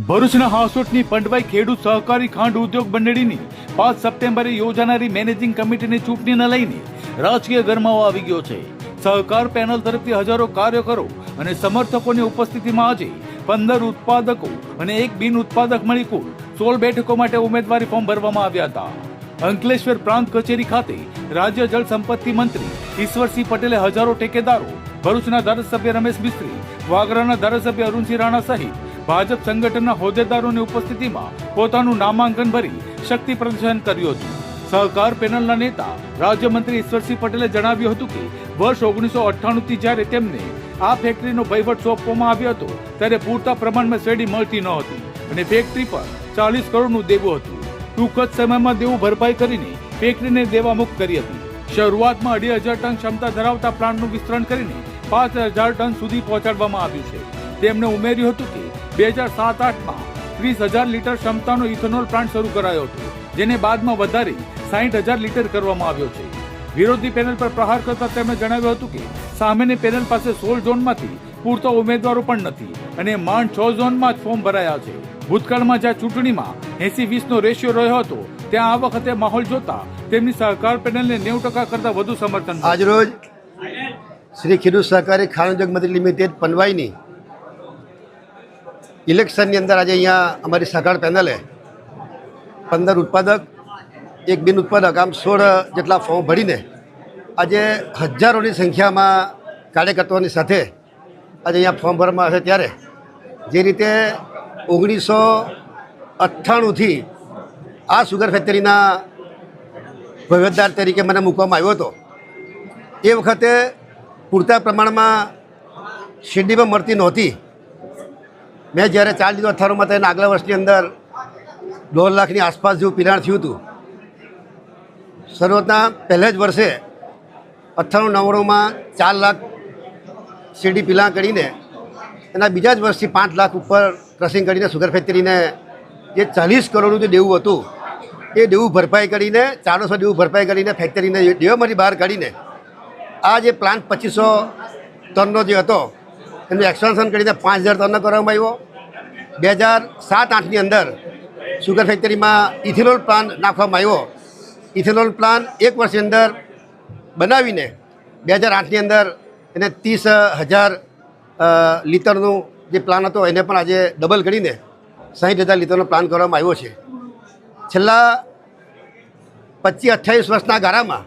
ભરૂચના હાંસોટની પંડવાઈ ખેડૂત સહકારી ખાંડ ઉદ્યોગ મંડળીની 5 સપ્ટેમ્બરે યોજાનારી મેનેજિંગ કમિટીની ચૂંટણીને લઈને રાજકીય ગરમાવો આવી ગયો છે। સહકાર પેનલ તરફથી હજારો કાર્યકરો અને સમર્થકોની ઉપસ્થિતિમાં આજે 15 ઉત્પાદકો અને એક બિન ઉત્પાદક મળી કુલ 16 બેઠકો માટે ઉમેદવારી ફોર્મ ભરવામાં આવ્યા હતા। અંકલેશ્વર પ્રાંત કચેરી ખાતે રાજ્ય જળ સંપત્તિ મંત્રી ઈશ્વરસિંહ પટેલે હજારો ઠેકેદારો, ભરૂચના ધારાસભ્ય રમેશ મિસ્ત્રી, વાગરાના ધારાસભ્ય અરુણસિંહ રાણા સહિત ભાજપ સંગઠનના હોદ્દેદારોની ઉપસ્થિતિમાં પોતાનું નામાંકન ભરી શક્તિ પ્રદર્શન કર્યું હતું। સહકાર પેનલના નેતા રાજ્યમંત્રી ઈશ્વરસિંહ પટેલે જણાવ્યું હતું કે વર્ષ 1998 થી જ્યારે તેમને આ ફેક્ટરીનો વહીવટ સોંપવામાં આવ્યો હતો ત્યારે પૂરતા પ્રમાણમાં શેરડી મળતી ન હતી અને ફેક્ટરી પર 40 કરોડનું દેવું હતું। ટૂંક જ સમયમાં દેવું ભરપાઈ કરીને ફેક્ટરીને દેવામુક્ત કરી હતી। શરૂઆતમાં 2,500 ટન ક્ષમતા ધરાવતા પ્લાન્ટનું વિસ્તરણ કરીને 5,000 ટન સુધી પહોંચાડવામાં આવ્યું છે। તેમણે ઉમેર્યું હતું કે 2007-8માં 30,000 લીટર ક્ષમતાનો ઇથેનોલ પ્લાન્ટ શરૂ કરાયો હતો, જેને બાદમાં વધારી 60,000 લીટર કરવામાં આવ્યો છે। વિરોધી પેનલ પર પ્રહાર કરતા તેમણે જણાવ્યું હતું કે સામેની પેનલ પાસે 16 ઝોનમાંથી પૂરતા ઉમેદવારો પણ નથી અને માંડ 6 ઝોનમાં જ ફોર્મ ભરાયા છે। ભૂતકાળમાં જ્યાં ચૂંટણીમાં 80-20નો રેશિયો રહ્યો હતો ત્યાં આ વખતે માહોલ જોતા તેમની સહકાર પેનલને 90% કરતા વધુ સમર્થન। આજરોજ શ્રી ખેડૂત સહકારી ખાંડ ઉદ્યોગ મંડળી લિમિટેડ પનવાઈની ઇલેક્શનની અંદર આજે અહીંયા અમારી સહકાર પેનલે 15 ઉત્પાદક, એક બિન ઉત્પાદક આમ 16 જેટલા ફોર્મ ભરીને આજે હજારોની સંખ્યામાં કાર્યકર્તાઓની સાથે આજે અહીંયા ફોર્મ ભરવામાં આવે ત્યારે જે રીતે 1998થી આ સુગર ફેક્ટરીના વહીવટદાર તરીકે મને મૂકવામાં આવ્યો હતો, એ વખતે પૂરતા પ્રમાણમાં શેરડી પણ મળતી નહોતી। મેં જ્યારે 4 લીધો 18માં તેના આગલા વર્ષની અંદર 1.5 લાખની આસપાસ જેવું પિરાણ થયું હતું। શરૂઆતના પહેલા જ વર્ષે 98-99માં 4 લાખ શેરડી પિલાણ કરીને એના બીજા જ વર્ષથી 5 લાખ ઉપર ક્રશિંગ કરીને સુગર ફેક્ટરીને જે 40 કરોડનું જે દેવું હતું એ દેવું ભરપાઈ કરીને 400 દેવું ભરપાઈ કરીને ફેક્ટરીને દેવામાંથી બહાર કાઢીને આ જે પ્લાન્ટ 2500 ટનનો જે હતો એનું એક્સપાન્શન કરીને 5,000 ટનનો કરવામાં આવ્યો। 2007-8ની અંદર સુગર ફેક્ટરીમાં ઇથેનોલ પ્લાન્ટ નાખવામાં આવ્યો। ઇથેનોલ પ્લાન્ટ એક વર્ષની અંદર બનાવીને 2008ની અંદર એને 30,000 લીટરનું જે પ્લાન હતો એને પણ આજે ડબલ કરીને 60,000 લીટરનો પ્લાન કરવામાં આવ્યો છે। છેલ્લા 25-28 વર્ષના ગાળામાં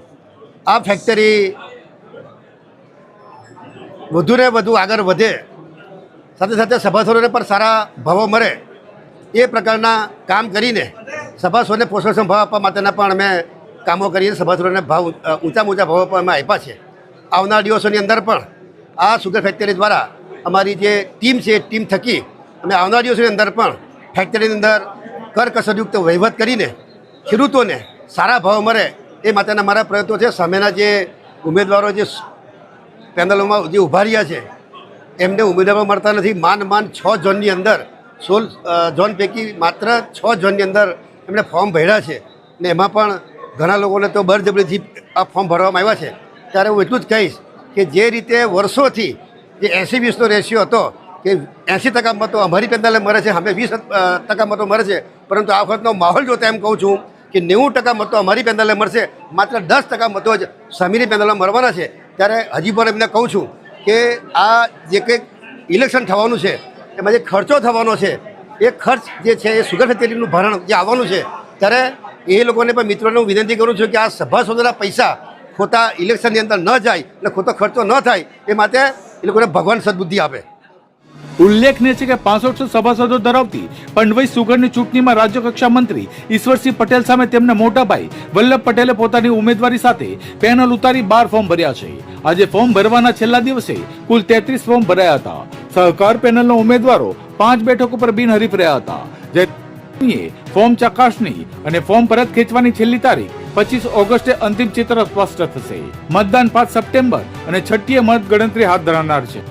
આ ફેક્ટરી વધુને વધુ આગળ વધે, સાથે સાથે સભાસદોને પણ સારા ભાવો મળે એ પ્રકારના કામ કરીને સભાસદોને પોષણ ભાવ આપવા માટેના પણ અમે કામો કરીને સભાસદોને ભાવ ઊંચા ભાવો પણ અમે આપ્યા છે। આવનાર દિવસોની અંદર પણ આ સુગર ફેક્ટરી દ્વારા અમારી જે ટીમ છે એ ટીમ થકી અમે આવનાર દિવસોની અંદર પણ ફેક્ટરીની અંદર કરકસરયુક્ત વહીવટ કરીને ખેડૂતોને સારા ભાવ મળે એ માટેના મારા પ્રયત્નો છે। સામેના જે ઉમેદવારો જે પેનલોમાં જે ઉભા રહ્યા છે એમને ઉમેદવારો મળતા નથી। માંડ 6 ઝોનની અંદર 16 ઝોન પૈકી માત્ર 6 ઝોનની અંદર એમણે ફોર્મ ભર્યા છે ને એમાં પણ ઘણા લોકોને તો બળજબરીથી આ ફોર્મ ભરવામાં આવ્યા છે। ત્યારે હું એટલું જ કહીશ કે જે રીતે વર્ષોથી જે 80-20નો રેશિયો હતો કે 80% મતો અમારી પેનલે મળે છે, અમે 20% મતો મળે છે, પરંતુ આ વખતનો માહોલ જોતા એમ કહું છું કે 90% મતો અમારી પેનલે મળશે, માત્ર 10% મતો જ સામેની પેનલમાં મળવાના છે। ત્યારે હજી પણ એમને કહું છું કે આ જે કંઈક ઇલેક્શન થવાનું છે એમાં જે ખર્ચો થવાનો છે એ ખર્ચ જે છે એ સુગર ફેક્ટરીનું ભારણ જે આવવાનું છે, ત્યારે એ લોકોને પણ મિત્રોને હું વિનંતી કરું છું કે આ સભાસદોના પૈસા ખોટા ઇલેક્શનની અંદર ન જાય એટલે ખોટો ખર્ચો ન થાય એ માટે એ લોકોને ભગવાન સદબુદ્ધિ આપે। ઉલ્લેખનીય છે કે 6500 સભાસદો ધરાવતી પંડવાઈ સુગરની ચૂંટણીમાં રાજ્યકક્ષા મંત્રી ઈશ્વરસિંહ પટેલ સામે તેમના મોટા ભાઈ વલ્લભ પટેલે પોતાની ઉમેદવારી સાથે પેનલ ઉતારી 12 ફોર્મ ભર્યા છે। આજે ફોર્મ ભરવાના છેલ્લા દિવસે કુલ 33 ફોર્મ ભરાયા હતા। સહકાર પેનલના ઉમેદવારો 5 બેઠકો પર બિનહરીફ રહ્યા હતા। જે ફોર્મ ચકાસણી અને ફોર્મ પરત ખેંચવાની છેલ્લી તારીખ 25 ઓગસ્ટે અંતિમ ચિત્ર સ્પષ્ટ થશે। મતદાન 5 સપ્ટેમ્બર અને 6મીએ મતગણતરી હાથ ધરાનાર છે।